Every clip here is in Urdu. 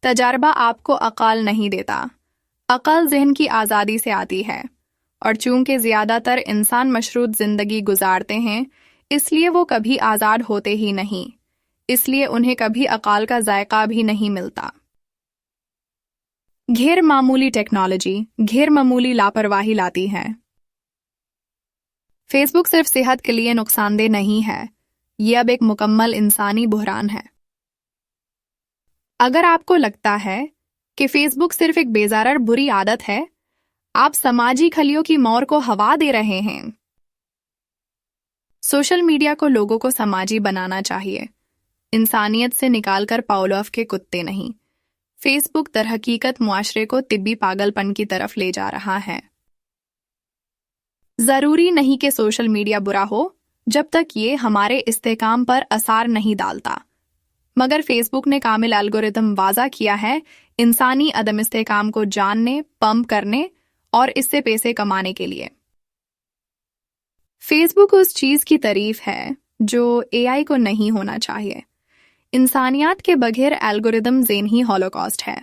تجربہ آپ کو عقل نہیں دیتا۔ عقل ذہن کی آزادی سے آتی ہے، اور چونکہ زیادہ تر انسان مشروط زندگی گزارتے ہیں، اس لیے وہ کبھی آزاد ہوتے ہی نہیں، اس لیے انہیں کبھی عقل کا ذائقہ بھی نہیں ملتا۔ غیر معمولی ٹیکنالوجی غیر معمولی لاپرواہی لاتی ہے۔ فیس بک صرف صحت کے لیے نقصان دہ نہیں ہے، یہ اب ایک مکمل انسانی بحران ہے۔ اگر آپ کو لگتا ہے کہ فیس بک صرف ایک بے ضرر بری عادت ہے، آپ سماجی خلیوں کی مور کو ہوا دے رہے ہیں۔ سوشل میڈیا کو لوگوں کو سماجی بنانا چاہیے، انسانیت سے نکال کر پاولوف کے کتے نہیں۔ فیس بک در حقیقت معاشرے کو طبی پاگل پن کی طرف لے جا رہا ہے۔ ضروری نہیں کہ سوشل میڈیا برا ہو جب تک یہ ہمارے استحکام پر اثر نہیں ڈالتا، مگر فیس بک نے کامل الگورتھم واضح کیا ہے انسانی عدم استحکام کو جاننے، پمپ کرنے اور اس سے پیسے کمانے کے لیے۔ فیس بک اس چیز کی تعریف ہے جو اے آئی کو نہیں ہونا چاہیے۔ انسانیات کے بغیر الگورتھم ذہنی ہولوکاسٹ ہے۔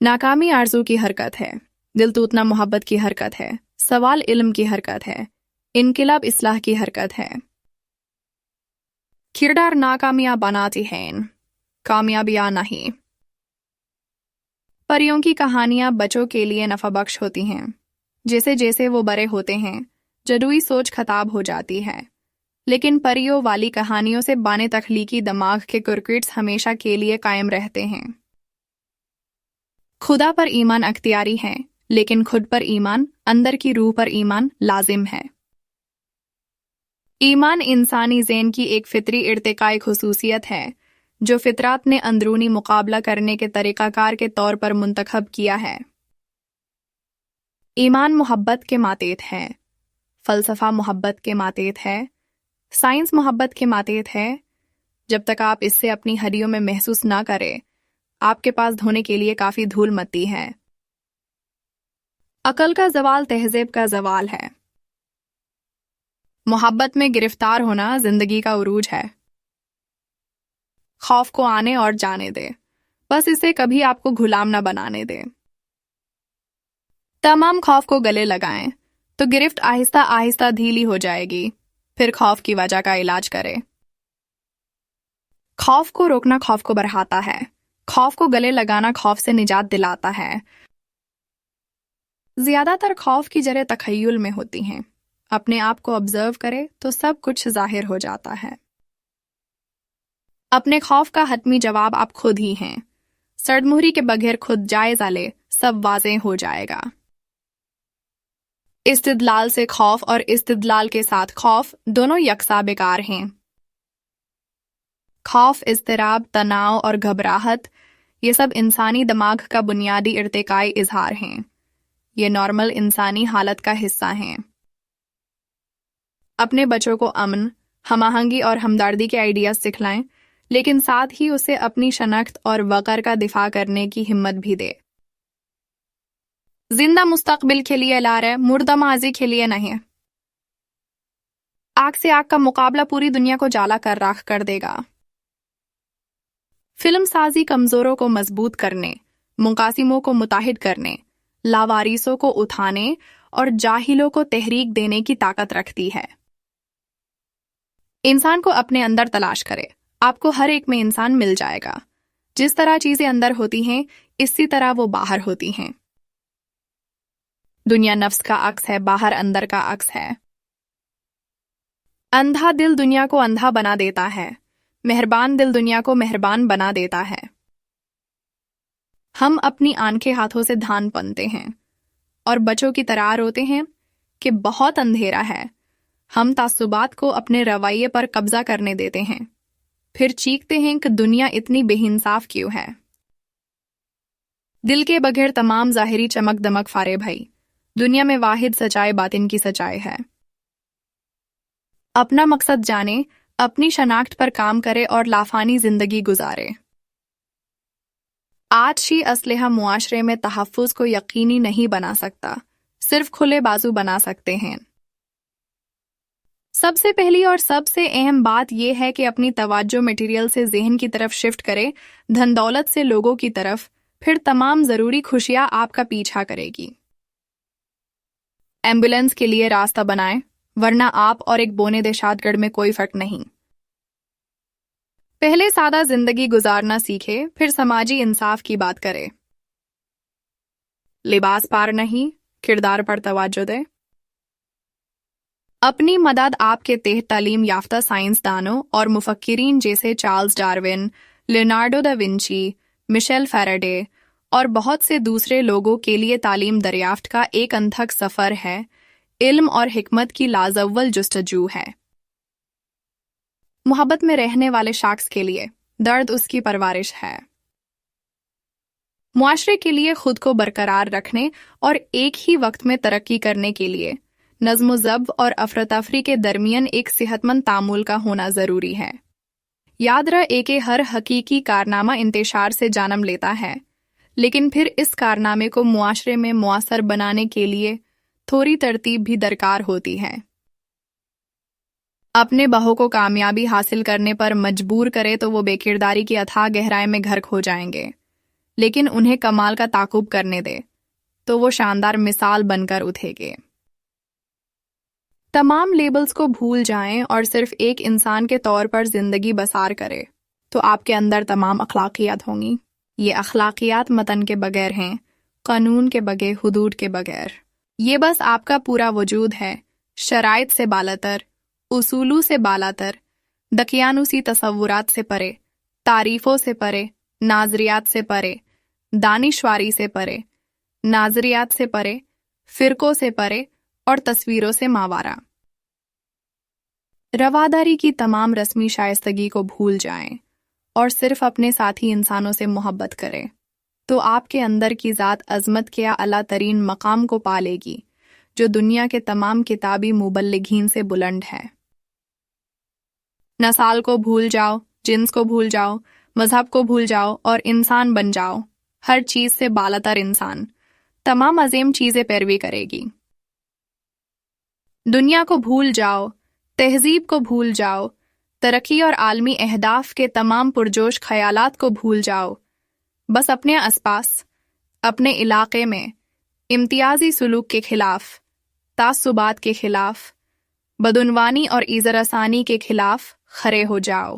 ناکامی آرزو کی حرکت ہے، دل ٹوٹنا محبت کی حرکت ہے، سوال علم کی حرکت ہے، انقلاب اصلاح کی حرکت ہے۔ کردار ناکامیاب بناتی ہیں، کامیابیاں نہیں۔ پریوں کی کہانیاں بچوں کے لیے نفع بخش ہوتی ہیں۔ جیسے جیسے وہ بڑے ہوتے ہیں، جدوئی سوچ خطاب ہو جاتی ہے، لیکن پریوں والی کہانیوں سے بانے تخلیقی دماغ کے کرکٹس ہمیشہ کے لیے قائم رہتے ہیں۔ خدا پر ایمان اختیاری ہے، لیکن خود پر ایمان، اندر کی روح پر ایمان لازم ہے۔ ایمان انسانی ذہن کی ایک فطری ارتقائی خصوصیت ہے جو فطرت نے اندرونی مقابلہ کرنے کے طریقہ کار کے طور پر منتخب کیا ہے۔ ایمان محبت کے ماتحت ہے، فلسفہ محبت کے ماتحت ہے، سائنس محبت کے ماتحت ہے۔ جب تک آپ اس سے اپنی ہڈیوں میں محسوس نہ کریں، آپ کے پاس دھونے کے لیے کافی دھول مٹی ہے۔ عقل کا زوال تہذیب کا زوال ہے۔ محبت میں گرفتار ہونا زندگی کا عروج ہے۔ خوف کو آنے اور جانے دے، بس اسے کبھی آپ کو غلام نہ بنانے دے۔ تمام خوف کو گلے لگائیں تو گرفت آہستہ آہستہ ڈھیلی ہو جائے گی، پھر خوف کی وجہ کا علاج کرے۔ خوف کو روکنا خوف کو بڑھاتا ہے، خوف کو گلے لگانا خوف سے نجات دلاتا ہے۔ زیادہ تر خوف کی جڑیں تخیل میں ہوتی ہیں۔ اپنے آپ کو آبزرو کرے تو سب کچھ ظاہر ہو جاتا ہے۔ اپنے خوف کا حتمی جواب آپ خود ہی ہیں۔ سرد مہری کے بغیر خود جائزہ لے، سب واضح ہو جائے گا۔ استدلال سے خوف اور استدلال کے ساتھ خوف دونوں یکساں بیکار ہیں۔ خوف، اضطراب، تناؤ اور گھبراہٹ، یہ سب انسانی دماغ کا بنیادی ارتقائی اظہار ہیں۔ یہ نارمل انسانی حالت کا حصہ ہیں۔ اپنے بچوں کو امن، ہم آہنگی اور ہمدردی کے آئیڈیاز سکھلائیں، لیکن ساتھ ہی اسے اپنی شناخت اور وقار کا دفاع کرنے کی ہمت بھی دے۔ زندہ مستقبل کے لیے لا رہے، مردہ ماضی کے لیے نہیں۔ آگ سے آگ کا مقابلہ پوری دنیا کو جالا کر راکھ کر دے گا۔ فلم سازی کمزوروں کو مضبوط کرنے، منقسموں کو متحد کرنے، لاوارثوں کو اٹھانے اور جاہلوں کو تحریک دینے کی طاقت رکھتی ہے۔ انسان کو اپنے اندر تلاش کرے، آپ کو ہر ایک میں انسان مل جائے گا۔ جس طرح چیزیں اندر ہوتی ہیں، اسی طرح وہ باہر ہوتی ہیں۔ دنیا نفس کا عکس ہے، باہر اندر کا عکس ہے۔ اندھا دل دنیا کو اندھا بنا دیتا ہے، مہربان دل دنیا کو مہربان بنا دیتا ہے۔ ہم اپنی آنکھیں ہاتھوں سے دھان پنتے ہیں اور بچوں کی طرح روتے ہیں کہ بہت اندھیرا ہے۔ ہم تعصبات کو اپنے رویے پر قبضہ کرنے دیتے ہیں، پھر چیختے ہیں کہ دنیا اتنی بے انصاف کیوں ہے۔ دل کے بغیر تمام ظاہری چمک دمک فارے بھائی، دنیا میں واحد سچائی باطن کی سچائی ہے۔ اپنا مقصد جانے، اپنی شناخت پر کام کرے اور لافانی زندگی گزارے۔ آتشی اسلحہ معاشرے میں تحفظ کو یقینی نہیں بنا سکتا، صرف کھلے بازو بنا سکتے ہیں۔ سب سے پہلی اور سب سے اہم بات یہ ہے کہ اپنی توجہ مٹیریل سے ذہن کی طرف شفٹ کرے، دھن دولت سے لوگوں کی طرف، پھر تمام ضروری خوشیاں آپ کا پیچھا کرے گی۔ ایمبولینس کے لیے راستہ بنائیں، ورنہ آپ اور ایک بونے دہشت گرد میں کوئی فرق نہیں۔ پہلے سادہ زندگی گزارنا سیکھے، پھر سماجی انصاف کی بات کرے۔ لباس پر نہیں، کردار پر توجہ دے۔ اپنی مدد آپ کے تحت تعلیم یافتہ سائنسدانوں اور مفکرین جیسے چارلز ڈارون، لیونارڈو دا ونچی، مشیل فیراڈے اور بہت سے دوسرے لوگوں کے لیے تعلیم دریافت کا ایک انتھک سفر ہے، علم اور حکمت کی لازوال جستجو ہے۔ محبت میں رہنے والے شخص کے لیے درد اس کی پرورش ہے۔ معاشرے کے لیے خود کو برقرار رکھنے اور ایک ہی وقت میں ترقی کرنے کے لیے نظم و ضبط اور افراتفری کے درمیان ایک صحت مند تعامل کا ہونا ضروری ہے۔ یاد رہے کہ ہر حقیقی کارنامہ انتشار سے جنم لیتا ہے، لیکن پھر اس کارنامے کو معاشرے میں مؤثر بنانے کے لیے تھوڑی ترتیب بھی درکار ہوتی ہے۔ اپنے بہو کو کامیابی حاصل کرنے پر مجبور کرے تو وہ بے کرداری کی اتھاہ گہرائی میں غرق ہو جائیں گے، لیکن انہیں کمال کا تعاقب کرنے دے تو وہ شاندار مثال بن کر اٹھیں گے۔ تمام لیبلز کو بھول جائیں اور صرف ایک انسان کے طور پر زندگی بسر کرے تو آپ کے اندر تمام اخلاقیات ہوں گی۔ یہ اخلاقیات متن کے بغیر ہیں، قانون کے بغیر، حدود کے بغیر۔ یہ بس آپ کا پورا وجود ہے، شرائط سے بالاتر، اصولوں سے بالاتر، دقیانوسی تصورات سے پرے، تعریفوں سے پرے، نظریات سے پرے، دانشواری سے پرے، نظریات سے پرے، فرقوں سے پرے اور تصویروں سے ماورا۔ رواداری کی تمام رسمی شائستگی کو بھول جائیں اور صرف اپنے ساتھی انسانوں سے محبت کریں تو آپ کے اندر کی ذات عظمت کے اعلیٰ ترین مقام کو پالے گی جو دنیا کے تمام کتابی مبلغین سے بلند ہے۔ نسل کو بھول جاؤ، جنس کو بھول جاؤ، مذہب کو بھول جاؤ اور انسان بن جاؤ، ہر چیز سے بالاتر انسان، تمام عظیم چیزیں پیروی کرے گی۔ دنیا کو بھول جاؤ، تہذیب کو بھول جاؤ، ترقی اور عالمی اہداف کے تمام پرجوش خیالات کو بھول جاؤ، بس اپنے آس پاس، اپنے علاقے میں امتیازی سلوک کے خلاف، تعصبات کے خلاف، بدعنوانی اور ایذا رسانی کے خلاف کھڑے ہو جاؤ۔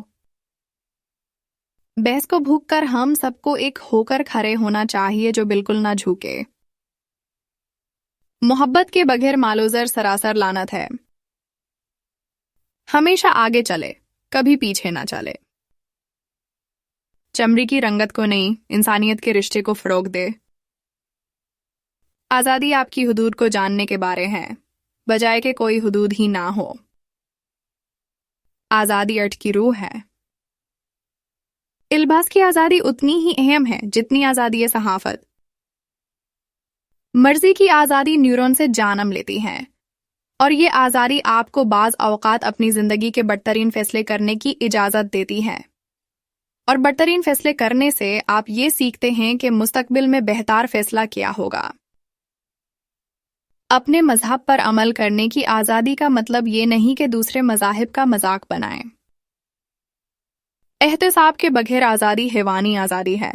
بحث کو بھوک کر ہم سب کو ایک ہو کر کھڑے ہونا چاہیے جو بالکل نہ جھکے۔ محبت کے بغیر مال و زر سراسر لعنت ہے۔ ہمیشہ آگے چلے، کبھی پیچھے نہ چلے۔ چمڑی کی رنگت کو نہیں، انسانیت کے رشتے کو فروغ دے۔ آزادی آپ کی حدود کو جاننے کے بارے ہے، بجائے کہ کوئی حدود ہی نہ ہو۔ آزادی ارتھ کی روح ہے۔ الباس کی آزادی اتنی ہی اہم ہے جتنی آزادی صحافت۔ مرضی کی آزادی نیورون سے جنم لیتی ہے، اور یہ آزادی آپ کو بعض اوقات اپنی زندگی کے بدترین فیصلے کرنے کی اجازت دیتی ہے، اور بدترین فیصلے کرنے سے آپ یہ سیکھتے ہیں کہ مستقبل میں بہتر فیصلہ کیا ہوگا۔ اپنے مذہب پر عمل کرنے کی آزادی کا مطلب یہ نہیں کہ دوسرے مذاہب کا مذاق بنائیں۔ احتساب کے بغیر آزادی حیوانی آزادی ہے،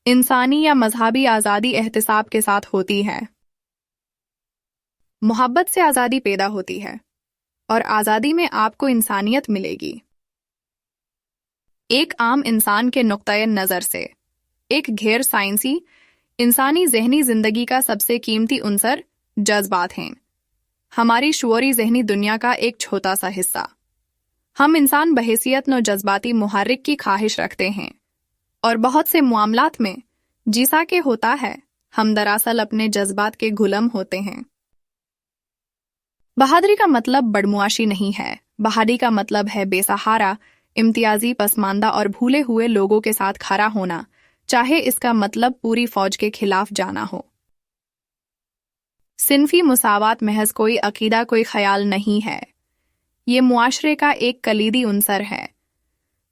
انسانی یا مذہبی آزادی احتساب کے ساتھ ہوتی ہے۔ محبت سے آزادی پیدا ہوتی ہے، اور آزادی میں آپ کو انسانیت ملے گی۔ ایک عام انسان کے نقطۂ نظر سے، ایک غیر سائنسی انسانی ذہنی زندگی کا سب سے قیمتی عنصر جذبات ہیں، ہماری شعوری ذہنی دنیا کا ایک چھوٹا سا حصہ۔ ہم انسان بحیثیت نو جذباتی محرک کی خواہش رکھتے ہیں، اور بہت سے معاملات میں جیسا کہ ہوتا ہے ہم دراصل اپنے جذبات کے غلام ہوتے ہیں۔ بہادری کا مطلب بڑمعاشی نہیں ہے، بہادری کا مطلب ہے بے سہارا، امتیازی، پسماندہ اور بھولے ہوئے لوگوں کے ساتھ کھڑا ہونا، چاہے اس کا مطلب پوری فوج کے خلاف جانا ہو۔ صنفی مساوات محض کوئی عقیدہ، کوئی خیال نہیں ہے، یہ معاشرے کا ایک کلیدی عنصر ہے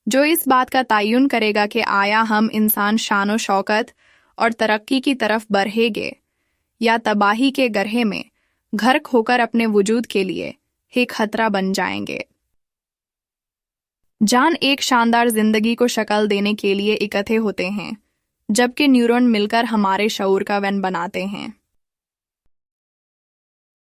جو اس بات کا تعین کرے گا کہ آیا ہم انسان شان و شوکت اور ترقی کی طرف بڑھیں گے یا تباہی کے گرہے میں غرق ہو کر اپنے وجود کے لیے ایک خطرہ بن جائیں گے۔ جان ایک شاندار زندگی کو شکل دینے کے لیے اکٹھے ہوتے ہیں، جبکہ نیورون مل کر ہمارے شعور کا ون بناتے ہیں۔